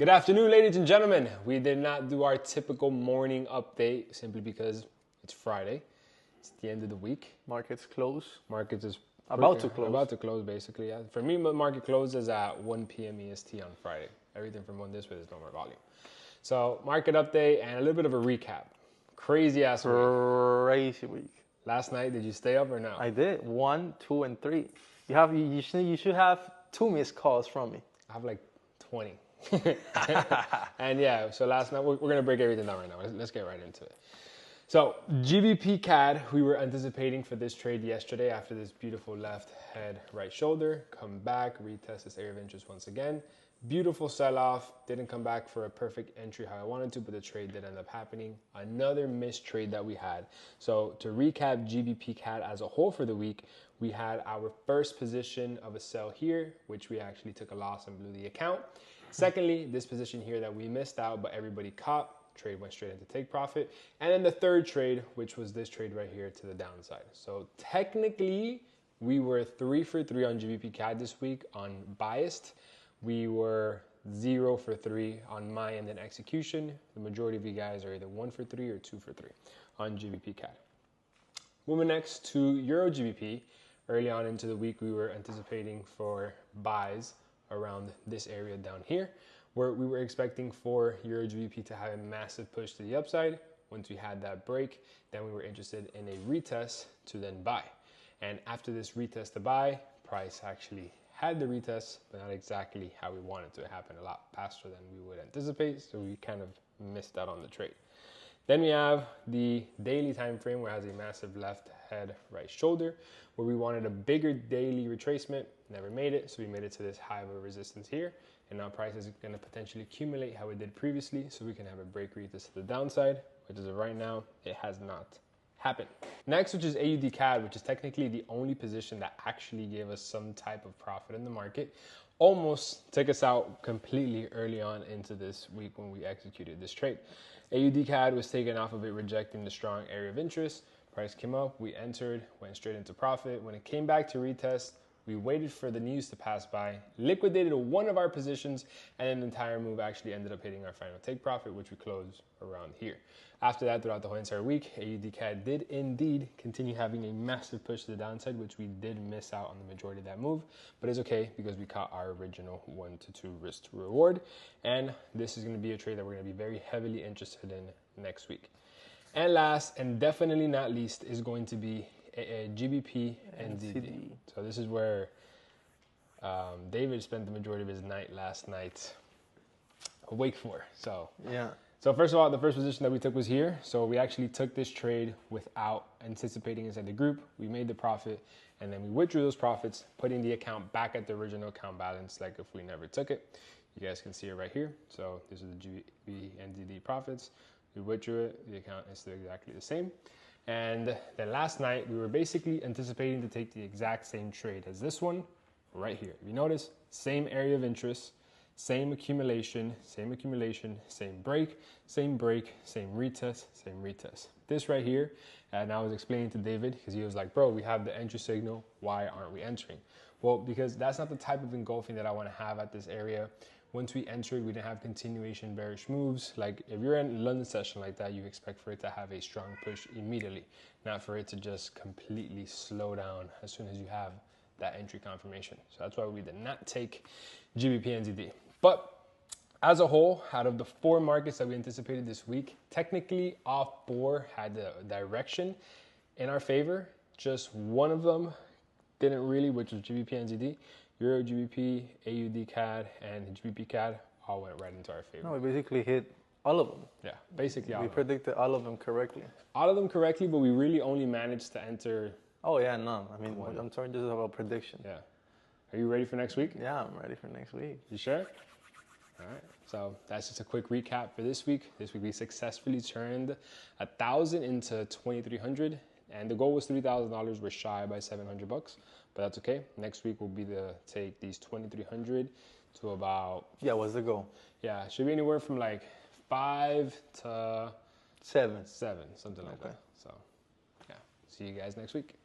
Good afternoon, ladies and gentlemen. We did not do our typical morning update simply because it's Friday. It's the end of the week. Markets close. Markets is About to close. About to close, basically. Yeah. For me, the market closes at 1 p.m. EST on Friday. Everything from 1 this way, there's no more volume. So, market update and a little bit of a recap. Crazy ass week. Crazy week. Last night, did you stay up or no? I did. 1, 2, and 3. You should have 2 missed calls from me. I have like 20. And yeah, so last night, we're going to break everything down right now. Let's get right into it. So GBP CAD, we were anticipating for this trade yesterday after this beautiful left head, right shoulder, come back, retest this area of interest once again. Beautiful sell-off, didn't come back for a perfect entry how I wanted to, but the trade did end up happening. Another missed trade that we had. So to recap GBP CAD as a whole for the week, we had our first position of a sell here, which we actually took a loss and blew the account. Secondly, this position here that we missed out, but everybody caught, trade went straight into take profit. And then the third trade, which was this trade right here to the downside. So technically, we were 3 for 3 on GBP CAD this week on biased. We were 0 for 3 on my end in execution. The majority of you guys are either 1 for 3 or 2 for 3 on GBP CAD. Moving next to Euro GBP. Early on into the week, we were anticipating for buys around this area down here, where we were expecting for Euro GBP to have a massive push to the upside. Once we had that break, then we were interested in a retest to then buy. And after this retest to buy, price actually had the retest, but not exactly how we wanted to. It happen a lot faster than we would anticipate, so we kind of missed out on the trade. Then we have the daily time frame where it has a massive left head, right shoulder, where we wanted a bigger daily retracement, never made it, so we made it to this high of a resistance here, and now price is going to potentially accumulate how it did previously, so we can have a break retest to the downside, which is right now, it has not happened. Next, which is AUD CAD, which is technically the only position that actually gave us some type of profit in the market, almost took us out completely early on into this week when we executed this trade. AUD CAD was taken off of it, rejecting the strong area of interest. Price came up, we entered, went straight into profit. When it came back to retest, we waited for the news to pass by, liquidated one of our positions, and then the entire move actually ended up hitting our final take profit, which we closed around here. After that, throughout the whole entire week, AUD CAD did indeed continue having a massive push to the downside, which we did miss out on the majority of that move, but it's okay because we caught our original 1 to 2 risk to reward. And this is going to be a trade that we're going to be very heavily interested in next week. And last, and definitely not least, is going to be a GBP NZD. So this is where David spent the majority of his night last night awake for. So Yeah. So first of all, the first position that we took was here. So we actually took this trade without anticipating inside the group. We made the profit, and then we withdrew those profits, putting the account back at the original account balance like if we never took it. You guys can see it right here. So this is the GB NZD profits. We withdrew it. The account is still exactly the same. And then last night, we were basically anticipating to take the exact same trade as this one right here. If you notice, same area of interest, same accumulation, same break, same retest, same retest. This right here, and I was explaining to David because he was like, bro, we have the entry signal. Why aren't we entering? Well, because that's not the type of engulfing that I want to have at this area. Once we entered, we didn't have continuation bearish moves. Like if you're in a London session like that, you expect for it to have a strong push immediately, not for it to just completely slow down as soon as you have that entry confirmation. So that's why we did not take GBP NZD. But as a whole, out of the 4 markets that we anticipated this week, technically all 4 had the direction in our favor. Just one of them didn't really, which was GBP NZD. Euro GBP, AUD CAD, and GBP CAD all went right into our favor. No, we basically hit all of them. Yeah, basically all of them. We predicted all of them correctly. All of them correctly, but we really only managed to enter. Oh, yeah, no. I mean, I'm talking just about prediction. Yeah. Are you ready for next week? Yeah, I'm ready for next week. You sure? All right. So that's just a quick recap for this week. This week we successfully turned 1,000 into 2,300. And the goal was $3,000. We're shy by $700, but that's okay. Next week will be to take these 2,300 to about. Yeah, what's the goal? Yeah, should be anywhere from like 5 to 7, something like that. So, yeah. See you guys next week.